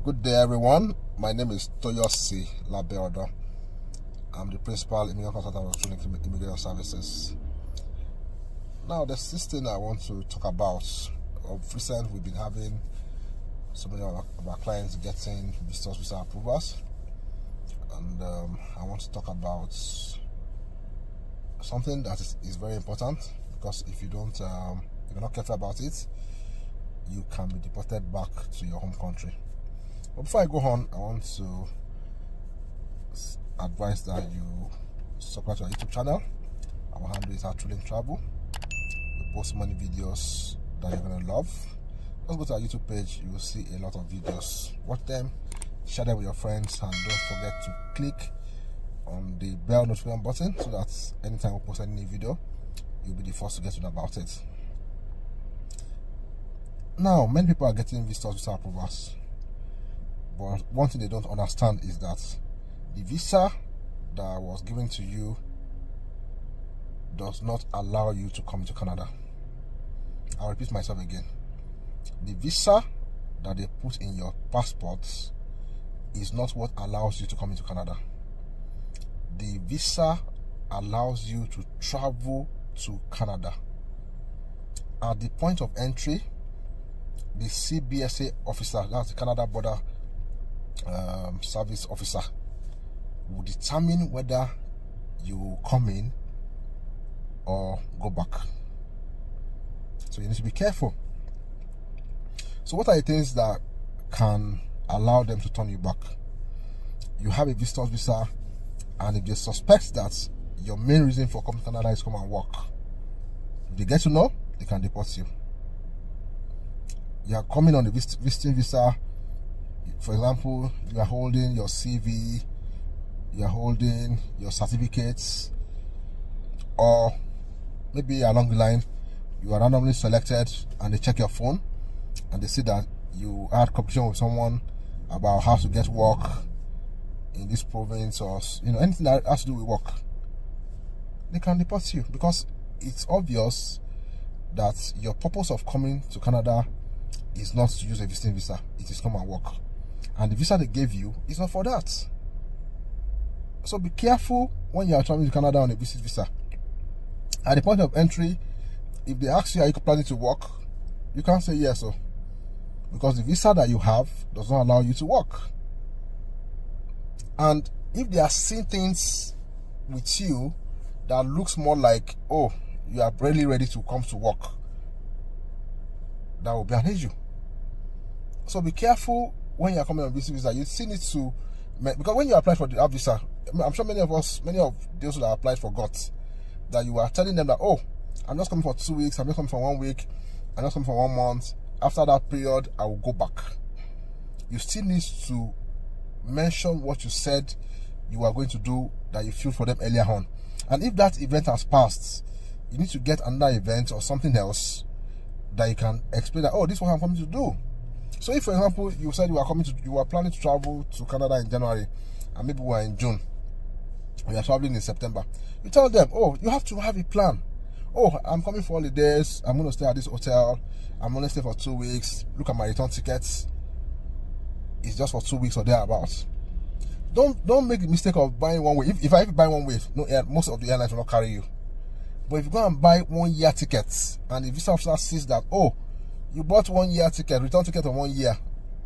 Good day, everyone. My name is Toyosi Labeodo. I'm the principal immigration consultant of Trinity Immigration Services. Now, there's this thing I want to talk about. Of recent, we've been having so many of our clients getting visitors visa approvals, and I want to talk about something that is very important, because if you're not careful about it, you can be deported back to your home country. But before I go on, I want to advise that you subscribe to our YouTube channel. Our handle is Trilling Travel. We post many videos that you're going to love. Just go to our YouTube page, you will see a lot of videos. Watch them, share them with your friends, and don't forget to click on the bell notification button so that anytime we post any new video, you'll be the first to get to know about it. Now, many people are getting visitors visa approvals, but one thing they don't understand is that the visa that was given to you does not allow you to come to Canada. I'll repeat myself again. The visa that they put in your passport is not what allows you to come into Canada. The visa allows you to travel to Canada. At the point of entry, the CBSA officer, that's the Canada Border Service officer, will determine whether you come in or go back. So you need to be careful. So what are the things that can allow them to turn you back? You have a visitor's visa, and if they suspect that your main reason for coming to Canada is come and work, if they get to know, they can deport you. You are coming on a visiting visa. For example, you are holding your CV, you are holding your certificates, or maybe along the line you are randomly selected and they check your phone and they see that you had competition with someone about how to get work in this province, or anything that has to do with work. They can deport you, because it's obvious that your purpose of coming to Canada is not to use a visiting visa, it is come and work. And the visa they gave you is not for that. So be careful when you are traveling to Canada on a visit visa. At the point of entry, if they ask you, are you planning to work, you can't say yes, because the visa that you have does not allow you to work. And if they are seeing things with you that looks more like, oh, you are really ready to come to work, that will be an issue. So be careful when you are coming on visit visa. You still need to, because when you apply for the visa, I'm sure many of those who have applied forgot that you are telling them that, oh, I'm just coming for 2 weeks, I'm just coming for 1 week, I'm just coming for 1 month. After that period, I will go back. You still need to mention what you said you are going to do, that you feel for them earlier on. And if that event has passed, you need to get another event or something else that you can explain that, oh, this is what I'm coming to do. So if, for example, you said you were planning to travel to Canada in January, and maybe we are in June, we are traveling in September, you tell them, oh, you have to have a plan. Oh, I'm coming for holidays, I'm going to stay at this hotel, I'm going to stay for 2 weeks, look at my return tickets, it's just for 2 weeks or thereabouts. Don't make the mistake of buying one way. If I buy one way, most of the airlines will not carry you. But if you go and buy 1 year tickets, and the visa officer sees that, oh, you bought 1 year ticket, return ticket of 1 year,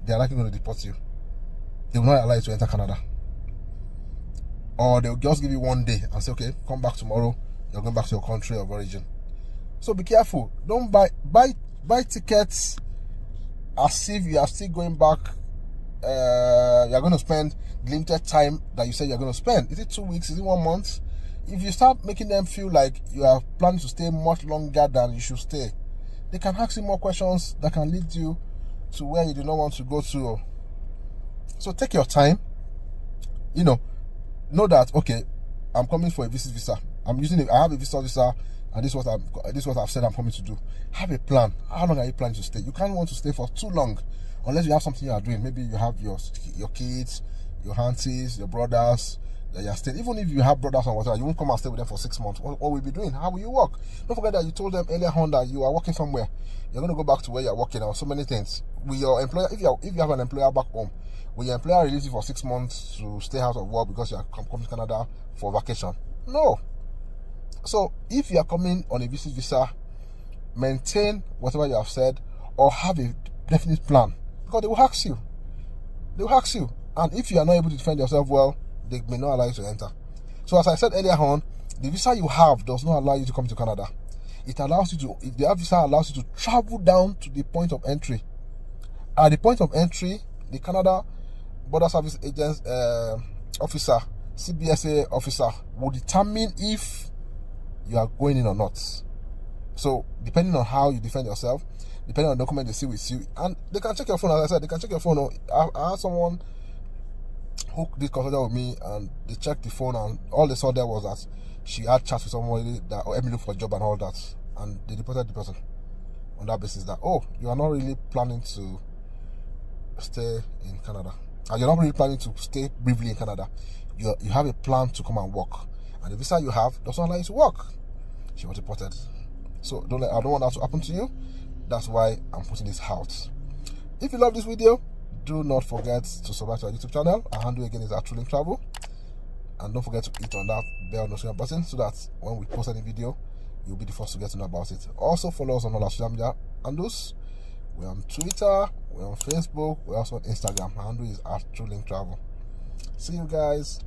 they are likely going to deport you. They will not allow you to enter Canada. Or they'll just give you 1 day and say, okay, come back tomorrow, you're going back to your country of origin. So be careful. Don't buy tickets as if you are still going back. You're going to spend limited time that you said you're going to spend. Is it 2 weeks? Is it 1 month? If you start making them feel like you are planning to stay much longer than you should stay, they can ask you more questions that can lead you to where you do not want to go to. So take your time. Know that, okay, I'm coming for a visit visa. I have a visitor visa, and this is what I've said I'm coming to do. Have a plan. How long are you planning to stay? You can't want to stay for too long unless you have something you are doing. Maybe you have your kids, your aunties, your brothers that you are staying. Even if you have brothers or whatever, you won't come and stay with them for 6 months. What will you be doing? How will you work? Don't forget that you told them earlier on that you are working somewhere. You're going to go back to where you're working, or so many things. With your employer, if you have an employer back home, Will your employer release you for 6 months to stay out of work because you are coming to Canada for vacation? No. So if you are coming on a visit visa, maintain whatever you have said, or have a definite plan, because they will ask you. They will ask you, and if you are not able to defend yourself well, they may not allow you to enter. So as I said earlier on, the visa you have does not allow you to come to Canada. It allows you to, the visa allows you to travel down to the point of entry. At the point of entry, the Canada Border Service Agents officer, CBSA officer, will determine if you are going in or not. So depending on how you defend yourself, depending on the document they see with you, and they can check your phone. As I said, they can check your phone. I had someone who did consider with me, and they checked the phone, and all they saw there was that she had chats with somebody that helped me look for a job and all that, and they deported the person on that basis that, oh, you are not really planning to stay in Canada, and you're not really planning to stay briefly in Canada. You have a plan to come and work, and the visa you have does not allow you to work. She was deported. So I don't want that to happen to you. That's why I'm putting this out. If you love this video, do not forget to subscribe to our YouTube channel. Our handle again is @TrueLink Travel, and don't forget to hit on that bell notification button so that when we post any video, you'll be the first to get to know about it. Also follow us on all our social media handles. We're on Twitter, we're on Facebook, we're also on Instagram. Our handle is @TrueLink Travel. See you guys.